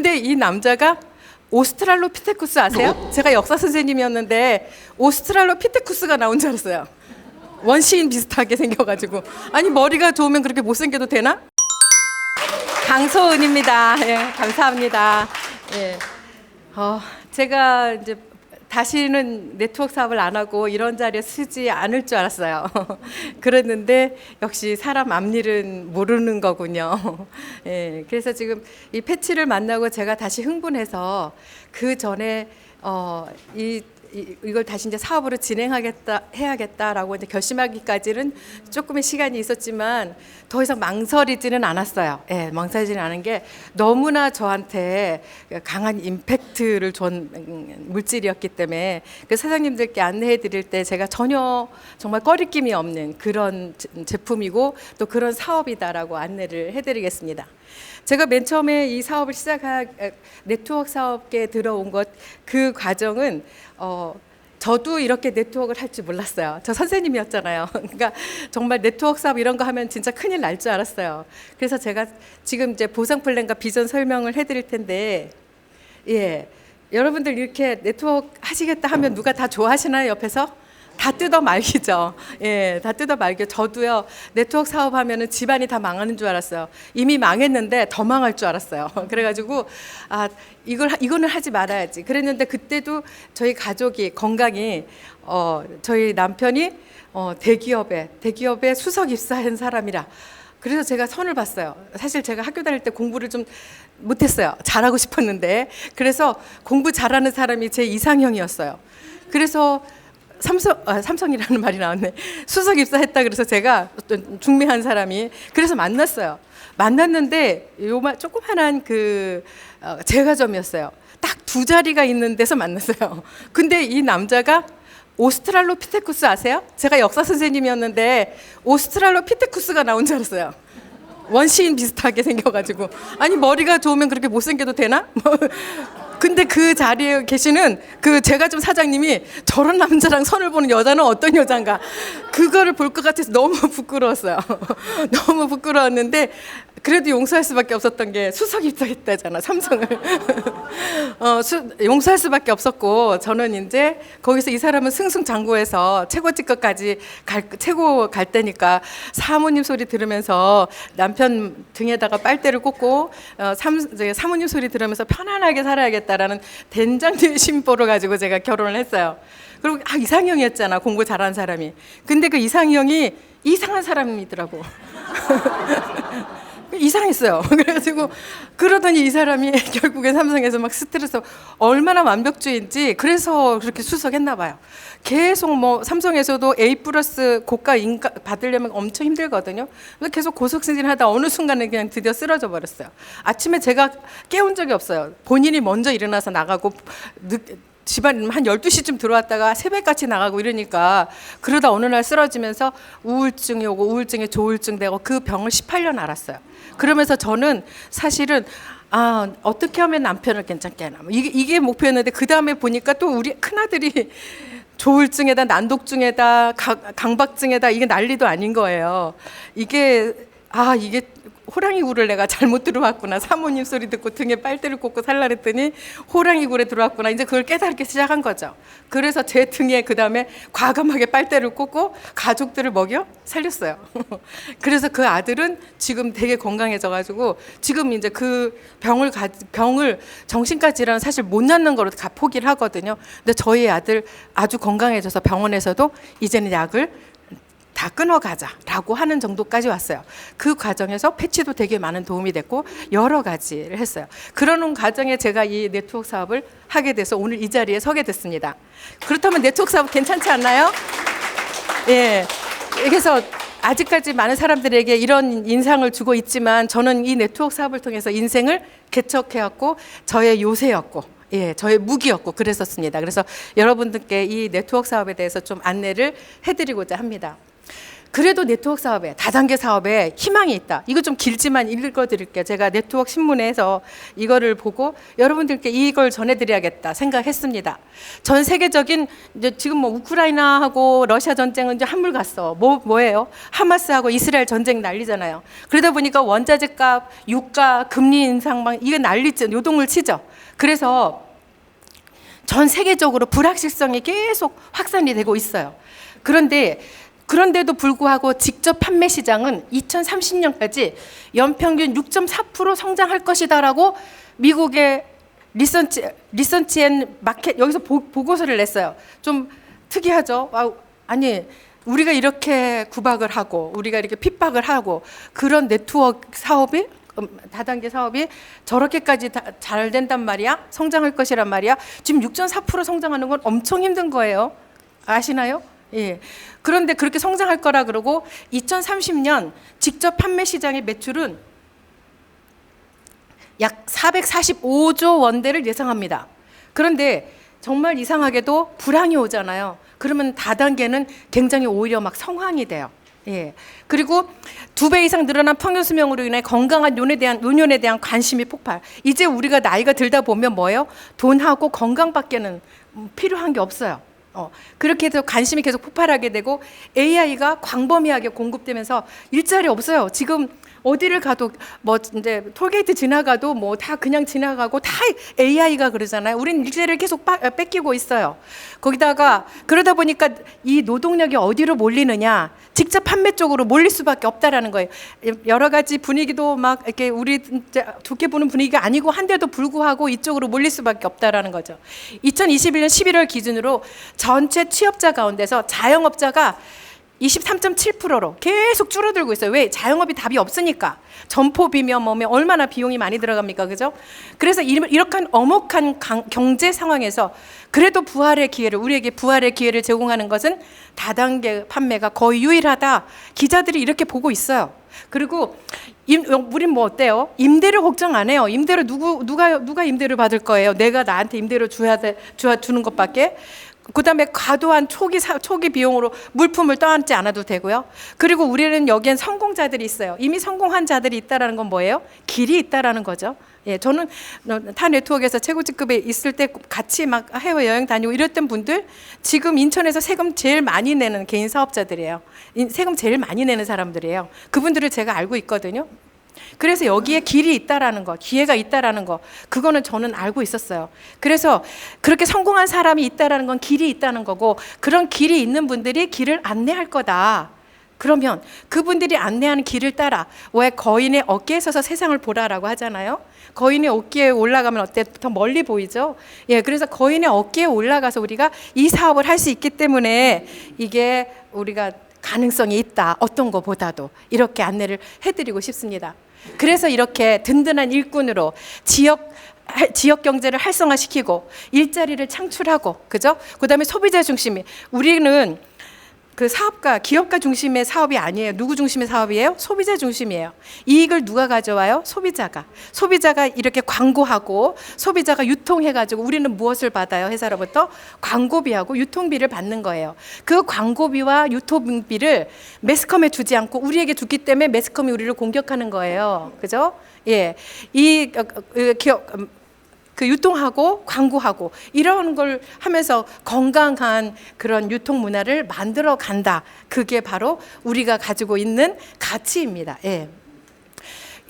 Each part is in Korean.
근데 이 남자가 오스트랄로피테쿠스 아세요? 제가 역사 선생님이었는데 오스트랄로피테쿠스가 나온 줄 알았어요. 원시인 비슷하게 생겨가지고. 아니, 머리가 좋으면 그렇게 못생겨도 되나? 강소은입니다. 예, 감사합니다. 예. 제가 이제 다시는 네트워크 사업을 안 하고 이런 자리에 쓰지 않을 줄 알았어요. 그랬는데 역시 사람 앞일은 모르는 거군요. 예, 그래서 지금 이 패치를 만나고 제가 다시 흥분해서 그 전에 이걸 다시 이제 사업으로 해야겠다라고 이제 결심하기까지는 조금의 시간이 있었지만 더 이상 망설이지는 않았어요. 예, 망설이지는 않은 게 너무나 저한테 강한 임팩트를 준 물질이었기 때문에 그 사장님들께 안내해 드릴 때 제가 전혀 정말 꺼리낌이 없는 그런 제품이고 또 그런 사업이다라고 안내를 해드리겠습니다. 제가 맨 처음에 이 사업을 네트워크 사업계에 들어온 그 과정은 저도 이렇게 네트워크를 할 줄 몰랐어요. 저 선생님이었잖아요. 그러니까 정말 네트워크 사업 이런 거 하면 진짜 큰일 날 줄 알았어요. 그래서 제가 지금 이제 보상 플랜과 비전 설명을 해드릴 텐데, 예, 여러분들 이렇게 네트워크 하시겠다 하면 누가 다 좋아하시나요? 옆에서? 다 뜯어 말기죠. 예, 다 뜯어 말겨. 저도요, 네트워크 사업하면은 집안이 다 망하는 줄 알았어요. 이미 망했는데 더 망할 줄 알았어요. 그래가지고, 이거는 하지 말아야지. 그랬는데 그때도 저희 가족이, 건강이, 저희 남편이, 대기업에 수석 입사한 사람이라. 그래서 제가 선을 봤어요. 사실 제가 학교 다닐 때 공부를 좀 못했어요. 잘하고 싶었는데. 그래서 공부 잘하는 사람이 제 이상형이었어요. 그래서 삼성이라는 말이 나왔네. 수석 입사했다 그래서 제가 어떤 중매한 사람이 그래서 만났어요. 만났는데 요만 조그만한 제과점이었어요. 딱 2자리가 있는 데서 만났어요. 근데 이 남자가 오스트랄로피테쿠스 아세요? 제가 역사 선생님이었는데 오스트랄로피테쿠스가 나온 줄 알았어요. 원시인 비슷하게 생겨가지고. 아니, 머리가 좋으면 그렇게 못생겨도 되나? 근데 그 자리에 계시는 그 제과점 사장님이 저런 남자랑 선을 보는 여자는 어떤 여잔가, 그거를 볼 것 같아서 너무 부끄러웠어요. 너무 부끄러웠는데 그래도 용서할 수밖에 없었던 게 수석 입사했다잖아, 삼성을. 용서할 수밖에 없었고, 저는 이제 거기서 이 사람은 승승장구해서 최고 직급까지 최고 갈 때니까 사모님 소리 들으면서 남편 등에다가 빨대를 꽂고 사모님 소리 들으면서 편안하게 살아야겠다라는 된장된 심보를 가지고 제가 결혼을 했어요. 그리고 이상형이었잖아, 공부 잘하는 사람이. 근데 그 이상형이 이상한 사람이더라고. 이상했어요. 그래가지고 그러더니 이 사람이 결국에 삼성에서 막 스트레스, 얼마나 완벽주의인지 그래서 그렇게 수석했나 봐요. 계속 뭐 삼성에서도 A+ 고가 인가 받으려면 엄청 힘들거든요. 그래서 계속 고속승진하다 어느 순간에 그냥 드디어 쓰러져 버렸어요. 아침에 제가 깨운 적이 없어요. 본인이 먼저 일어나서 나가고 집안 한 12시쯤 들어왔다가 새벽같이 나가고 이러니까, 그러다 어느 날 쓰러지면서 우울증이 오고 우울증에 조울증 되고 그 병을 18년 앓았어요. 그러면서 저는 사실은 어떻게 하면 남편을 괜찮게 하나, 이게 목표였는데 그 다음에 보니까 또 우리 큰아들이 조울증에다 난독증에다 강박증에다 이게 난리도 아닌 거예요. 이게 호랑이 굴을 내가 잘못 들어왔구나. 사모님 소리 듣고 등에 빨대를 꽂고 살라 그랬더니 호랑이 굴에 들어왔구나. 이제 그걸 깨닫기 시작한 거죠. 그래서 제 등에 그 다음에 과감하게 빨대를 꽂고 가족들을 먹여 살렸어요. 그래서 그 아들은 지금 되게 건강해져가지고 지금 이제 그 병을 정신과 질환은 사실 못 낫는 거로 다 포기를 하거든요. 근데 저희 아들 아주 건강해져서 병원에서도 이제는 약을 다 끊어가자라고 하는 정도까지 왔어요. 그 과정에서 패치도 되게 많은 도움이 됐고 여러 가지를 했어요. 그러는 과정에 제가 이 네트워크 사업을 하게 돼서 오늘 이 자리에 서게 됐습니다. 그렇다면 네트워크 사업 괜찮지 않나요? 예. 그래서 아직까지 많은 사람들에게 이런 인상을 주고 있지만 저는 이 네트워크 사업을 통해서 인생을 개척해왔고 저의 요새였고, 예, 저의 무기였고 그랬었습니다. 그래서 여러분들께 이 네트워크 사업에 대해서 좀 안내를 해드리고자 합니다. 그래도 네트워크 사업에, 다단계 사업에 희망이 있다. 이거 좀 길지만 읽어드릴게요. 제가 네트워크 신문에서 이거를 보고 여러분들께 이걸 전해드려야겠다 생각했습니다. 전 세계적인 이제 지금 뭐 우크라이나하고 러시아 전쟁은 이제 한물 갔어. 뭐예요? 하마스하고 이스라엘 전쟁 난리잖아요. 그러다 보니까 원자재 값, 유가, 금리 인상 막 이게 난리죠. 요동을 치죠. 그래서 전 세계적으로 불확실성이 계속 확산이 되고 있어요. 그런데도 불구하고 직접 판매 시장은 2030년까지 연평균 6.4% 성장할 것이다라고 미국의 리서치 앤 마켓 여기서 보고서를 냈어요. 좀 특이하죠? 아니 우리가 이렇게 구박을 하고 우리가 이렇게 핍박을 하고 그런 네트워크 사업이 다단계 사업이 저렇게까지 잘 된단 말이야? 성장할 것이란 말이야? 지금 6.4% 성장하는 건 엄청 힘든 거예요. 아시나요? 예. 그런데 그렇게 성장할 거라 그러고 2030년 직접 판매 시장의 매출은 약 445조 원대를 예상합니다. 그런데 정말 이상하게도 불황이 오잖아요. 그러면 다단계는 굉장히 오히려 막 성황이 돼요. 예. 그리고 2배 이상 늘어난 평균 수명으로 인해 건강한 노년에 대한 관심이 폭발. 이제 우리가 나이가 들다 보면 뭐예요? 돈하고 건강밖에는 필요한 게 없어요. 그렇게 해서 관심이 계속 폭발하게 되고 AI가 광범위하게 공급되면서 일자리 없어요. 지금 어디를 가도 뭐 이제 톨게이트 지나가도 뭐 다 그냥 지나가고 다 AI가 그러잖아요. 우린 일자리를 계속 뺏기고 있어요. 거기다가 그러다 보니까 이 노동력이 어디로 몰리느냐? 직접 판매 쪽으로 몰릴 수밖에 없다라는 거예요. 여러 가지 분위기도 막 이렇게 우리 좋게 보는 분위기가 아니고 한데도 불구하고 이쪽으로 몰릴 수밖에 없다라는 거죠. 2021년 11월 기준으로 전체 취업자 가운데서 자영업자가 23.7%로 계속 줄어들고 있어요. 왜? 자영업이 답이 없으니까. 점포비면 뭐면 얼마나 비용이 많이 들어갑니까? 그죠? 그래서 이렇게 엄혹한 경제 상황에서 그래도 우리에게 부활의 기회를 제공하는 것은 다단계 판매가 거의 유일하다. 기자들이 이렇게 보고 있어요. 그리고 우린 뭐 어때요? 임대료 걱정 안 해요. 임대료 누가 임대료 받을 거예요? 내가 나한테 임대료 주는 것밖에. 그다음에 과도한 초기 비용으로 물품을 떠안지 않아도 되고요. 그리고 우리는 여기엔 성공자들이 있어요. 이미 성공한 자들이 있다라는 건 뭐예요? 길이 있다라는 거죠. 예, 저는 타 네트워크에서 최고 직급에 있을 때 같이 막 해외 여행 다니고 이랬던 분들 지금 인천에서 세금 제일 많이 내는 개인 사업자들이에요. 세금 제일 많이 내는 사람들이에요. 그분들을 제가 알고 있거든요. 그래서 여기에 길이 있다라는 거, 기회가 있다라는 거, 그거는 저는 알고 있었어요. 그래서 그렇게 성공한 사람이 있다라는 건 길이 있다는 거고, 그런 길이 있는 분들이 길을 안내할 거다. 그러면 그분들이 안내하는 길을 따라, 왜 거인의 어깨에 서서 세상을 보라라고 하잖아요. 거인의 어깨에 올라가면 어때? 더 멀리 보이죠? 예, 그래서 거인의 어깨에 올라가서 우리가 이 사업을 할 수 있기 때문에 이게 우리가 가능성이 있다. 어떤 것보다도 이렇게 안내를 해드리고 싶습니다. 그래서 이렇게 든든한 일꾼으로 지역 경제를 활성화시키고 일자리를 창출하고, 그죠? 그다음에 소비자 중심이, 우리는 그 기업가 중심의 사업이 아니에요. 누구 중심의 사업이에요? 소비자 중심이에요. 이익을 누가 가져와요? 소비자가 이렇게 광고하고 소비자가 유통해가지고 우리는 무엇을 받아요? 회사로부터 광고비하고 유통비를 받는 거예요. 그 광고비와 유통비를 매스컴에 주지 않고 우리에게 주기 때문에 매스컴이 우리를 공격하는 거예요. 그죠? 예, 그 유통하고 광고하고 이런 걸 하면서 건강한 그런 유통 문화를 만들어 간다. 그게 바로 우리가 가지고 있는 가치입니다. 예.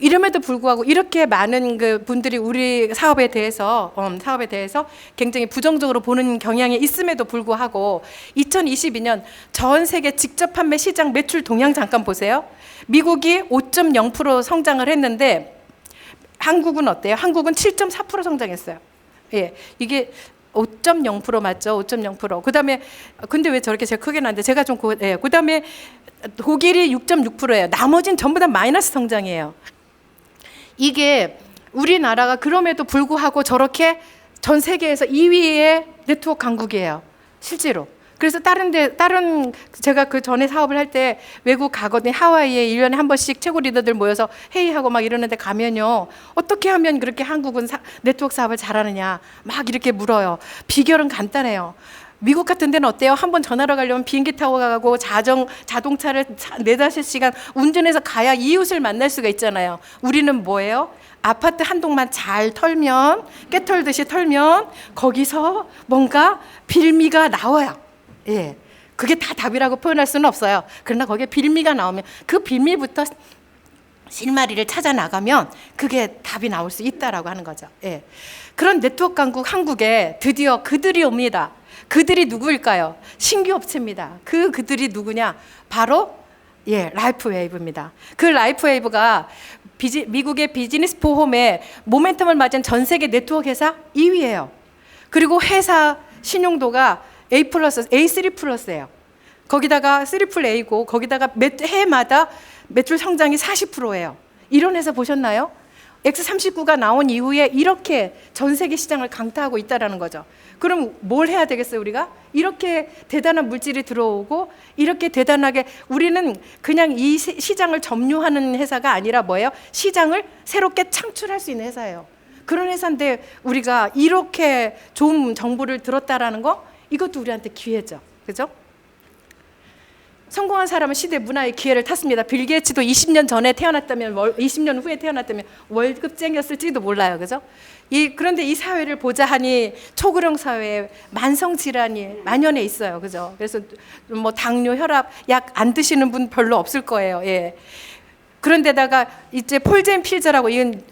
이름에도 불구하고 이렇게 많은 그 분들이 우리 사업에 대해서 굉장히 부정적으로 보는 경향이 있음에도 불구하고 2022년 전 세계 직접 판매 시장 매출 동향 잠깐 보세요. 미국이 5.0% 성장을 했는데 한국은 어때요? 한국은 7.4% 성장했어요. 예, 이게 5.0% 맞죠? 5.0%. 그다음에 근데 왜 저렇게 제가 크게 나는데 제가 좀 그다음에 독일이 6.6%예요. 나머지는 전부 다 마이너스 성장이에요. 이게 우리나라가 그럼에도 불구하고 저렇게 전 세계에서 2위의 네트워크 강국이에요. 실제로. 그래서 다른 제가 그 전에 사업을 할 때 외국 가거든요. 하와이에 1년에 한 번씩 최고 리더들 모여서 회의하고 막 이러는데 가면요. 어떻게 하면 그렇게 한국은 네트워크 사업을 잘하느냐 막 이렇게 물어요. 비결은 간단해요. 미국 같은 데는 어때요? 한번 전화로 가려면 비행기 타고 가고 자동차를 4-5시간 운전해서 가야 이웃을 만날 수가 있잖아요. 우리는 뭐예요? 아파트 한 동만 잘 털면, 깨털듯이 털면 거기서 뭔가 빌미가 나와요. 예. 그게 다 답이라고 표현할 수는 없어요. 그러나 거기에 빌미가 나오면 그 빌미부터 실마리를 찾아 나가면 그게 답이 나올 수 있다라고 하는 거죠. 예. 그런 네트워크 강국 한국에 드디어 그들이 옵니다. 그들이 누구일까요? 신규 업체입니다. 그들이 누구냐? 바로 라이프 웨이브입니다. 그 라이프 웨이브가 미국의 비즈니스 포럼에 모멘텀을 맞은 전 세계 네트워크 회사 2위예요. 그리고 회사 신용도가 A3 플러스예요. 거기다가 AAA고 거기다가 해마다 매출 성장이 40%예요. 이런 회사 보셨나요? X39가 나온 이후에 이렇게 전 세계 시장을 강타하고 있다라는 거죠. 그럼 뭘 해야 되겠어요, 우리가? 이렇게 대단한 물질이 들어오고 이렇게 대단하게 우리는 그냥 이 시장을 점유하는 회사가 아니라 뭐예요? 시장을 새롭게 창출할 수 있는 회사예요. 그런 회사인데 우리가 이렇게 좋은 정보를 들었다라는 거 이것도 우리한테 기회죠. 그죠? 성공한 사람은 시대 문화의 기회를 탔습니다. 빌 게이츠도 20년 전에 태어났다면 20년 후에 태어났다면 월급쟁이였을지도 몰라요. 그죠? 그런데 이 사회를 보자 하니 초고령 사회에 만성 질환이 만연해 있어요. 그죠? 그래서 뭐 당뇨, 혈압 약 안 드시는 분 별로 없을 거예요. 예. 그런데다가 이제 폴 제임 필저라고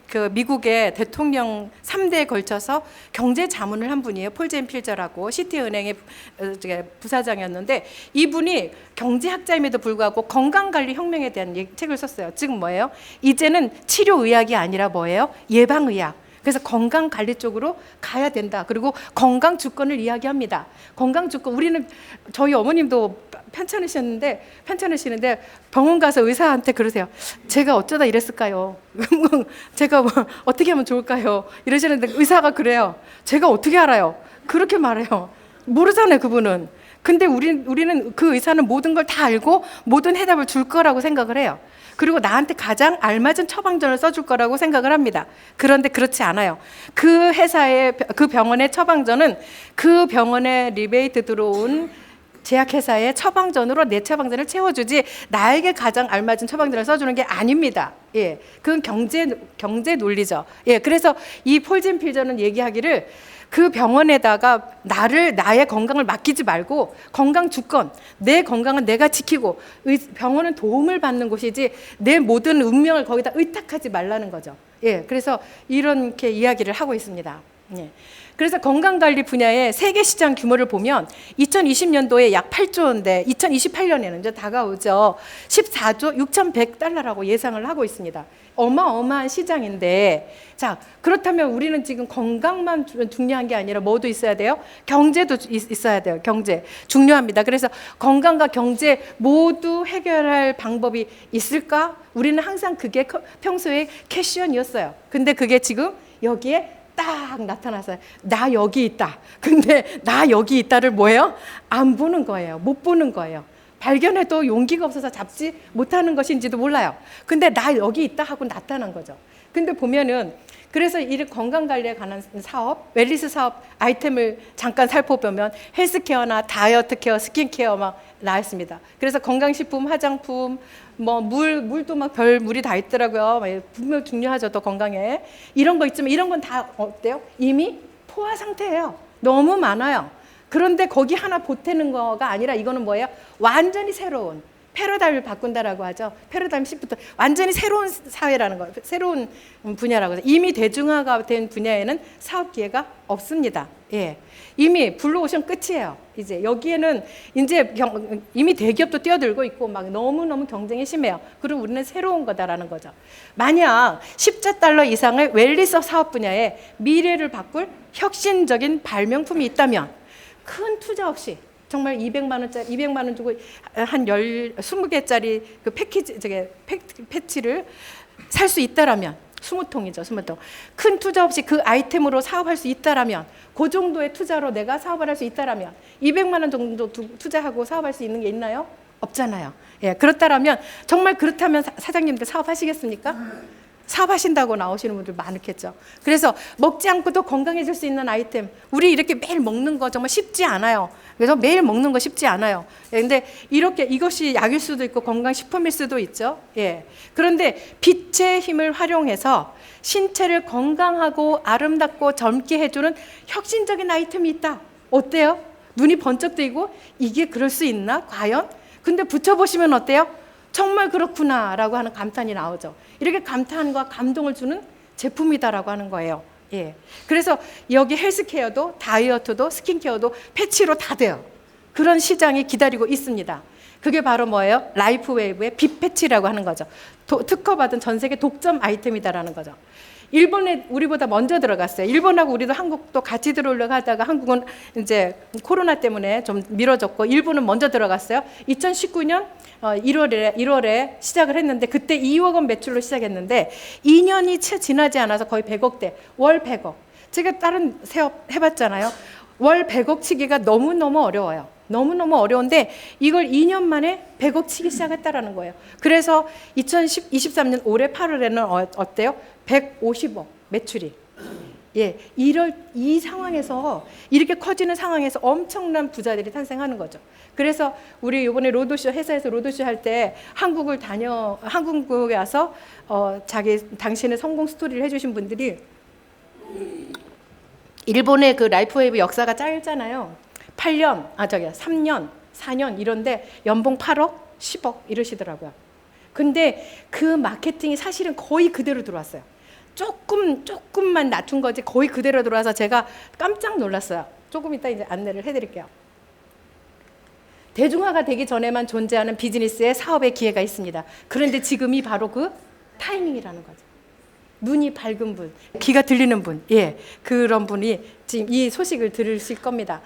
그 미국의 대통령 3대에 걸쳐서 경제 자문을 한 분이에요. 폴 제임 필저라고 시티은행의 부사장이었는데 이분이 경제학자임에도 불구하고 건강관리 혁명에 대한 책을 썼어요. 지금 뭐예요? 이제는 치료의학이 아니라 뭐예요? 예방의학. 그래서 건강관리 쪽으로 가야 된다. 그리고 건강 주권을 이야기합니다. 건강 주권, 우리는 저희 어머님도 편찮으시는데 병원 가서 의사한테 그러세요. 제가 어쩌다 이랬을까요? 제가 뭐 어떻게 하면 좋을까요? 이러시는데 의사가 그래요. 제가 어떻게 알아요? 그렇게 말해요. 모르잖아요, 그분은. 근데 우리는 그 의사는 모든 걸 다 알고 모든 해답을 줄 거라고 생각을 해요. 그리고 나한테 가장 알맞은 처방전을 써줄 거라고 생각을 합니다. 그런데 그렇지 않아요. 그 회사의, 그 병원의 처방전은 그 병원에 리베이트 들어온 제약회사의 처방전으로 내 처방전을 채워주지 나에게 가장 알맞은 처방전을 써주는 게 아닙니다. 예, 그건 경제 논리죠. 예, 그래서 이 폴진 필저는 얘기하기를 그 병원에다가 나의 건강을 맡기지 말고 건강 주권, 내 건강은 내가 지키고 병원은 도움을 받는 곳이지 내 모든 운명을 거기다 의탁하지 말라는 거죠. 예, 그래서 이렇게 이야기를 하고 있습니다. 예. 그래서 건강관리 분야의 세계 시장 규모를 보면 2020년도에 약 8조 원인데 2028년에는 이제 다가오죠. 14조 6,100달러라고 예상을 하고 있습니다. 어마어마한 시장인데, 자, 그렇다면 우리는 지금 건강만 중요한 게 아니라 뭐도 있어야 돼요? 경제도 있어야 돼요. 경제 중요합니다. 그래서 건강과 경제 모두 해결할 방법이 있을까? 우리는 항상 그게 평소에 캐시언이었어요. 근데 그게 지금 여기에 딱 나타났어요. 나 여기 있다. 근데 나 여기 있다를 뭐예요? 안 보는 거예요. 못 보는 거예요. 발견해도 용기가 없어서 잡지 못하는 것인지도 몰라요. 근데 나 여기 있다 하고 나타난 거죠. 근데 보면은 그래서 이 건강관리에 관한 사업, 웰리스 사업 아이템을 잠깐 살펴보면 헬스케어나 다이어트 케어, 스킨케어 막 나와 있습니다. 그래서 건강식품, 화장품, 뭐 물도 막 별 물이 다 있더라고요. 분명 중요하죠, 또 건강에. 이런 거 있지만 이런 건 다 어때요? 이미 포화 상태예요. 너무 많아요. 그런데 거기 하나 보태는 거가 아니라 이거는 뭐예요? 완전히 새로운 패러다임을 바꾼다라고 하죠. 패러다임 시프트. 완전히 새로운 사회라는 거, 새로운 분야라고 하죠. 이미 대중화가 된 분야에는 사업 기회가 없습니다. 예. 이미 블루오션 끝이에요. 이제 여기에는 이제 이미 대기업도 뛰어들고 있고 막 너무너무 경쟁이 심해요. 그리고 우리는 새로운 거다라는 거죠. 만약 10조 달러 이상의 웰리스 사업 분야에 미래를 바꿀 혁신적인 발명품이 있다면 큰 투자 없이 정말 200만 원 주고 한 20개짜리 그 패치를 살 수 있다라면 20통이죠, 20통. 큰 투자 없이 그 아이템으로 사업할 수 있다라면 그 정도의 투자로 내가 사업을 할 수 있다라면 200만 원 정도 투자하고 사업할 수 있는 게 있나요? 없잖아요. 예, 그렇다면 정말 그렇다면 사장님들 사업하시겠습니까? 사업하신다고 나오시는 분들 많겠죠. 그래서 먹지 않고도 건강해질 수 있는 아이템, 우리 이렇게 매일 먹는 거 정말 쉽지 않아요. 그래서 매일 먹는 거 쉽지 않아요. 근데 이렇게 이것이 약일 수도 있고 건강식품일 수도 있죠. 예. 그런데 빛의 힘을 활용해서 신체를 건강하고 아름답고 젊게 해주는 혁신적인 아이템이 있다. 어때요? 눈이 번쩍 뜨이고 이게 그럴 수 있나? 과연? 근데 붙여보시면 어때요? 정말 그렇구나라고 하는 감탄이 나오죠. 이렇게 감탄과 감동을 주는 제품이다라고 하는 거예요. 예. 그래서 여기 헬스케어도 다이어트도 스킨케어도 패치로 다 돼요. 그런 시장이 기다리고 있습니다. 그게 바로 뭐예요? 라이프웨이브의 빛 패치라고 하는 거죠. 특허받은 전 세계 독점 아이템이다라는 거죠. 일본에 우리보다 먼저 들어갔어요. 일본하고 우리도 한국도 같이 들어오려고 하다가 한국은 이제 코로나 때문에 좀 미뤄졌고 일본은 먼저 들어갔어요. 2019년 1월에 시작을 했는데 그때 2억 원 매출로 시작했는데 2년이 채 지나지 않아서 거의 100억대, 월 100억. 제가 다른 사업 해봤잖아요. 월 100억 치기가 너무너무 어려워요. 너무너무 어려운데 이걸 2년 만에 100억 치기 시작했다라는 거예요. 그래서 2023년 올해 8월에는 어때요? 150억 매출이. 예, 이 상황에서 이렇게 커지는 상황에서 엄청난 부자들이 탄생하는 거죠. 그래서 우리 이번에 로드쇼 회사에서 로드쇼 할 때 한국에 와서 당신의 성공 스토리를 해주신 분들이 일본의 그 라이프웨이브 역사가 짧잖아요. 3년, 4년 이런데 연봉 8억, 10억 이러시더라고요. 근데 그 마케팅이 사실은 거의 그대로 들어왔어요. 조금만 낮춘 거지 거의 그대로 들어와서 제가 깜짝 놀랐어요. 조금 이따 이제 안내를 해드릴게요. 대중화가 되기 전에만 존재하는 비즈니스의 사업의 기회가 있습니다. 그런데 지금이 바로 그 타이밍이라는 거죠. 눈이 밝은 분, 귀가 들리는 분, 예, 그런 분이 지금 이 소식을 들으실 겁니다.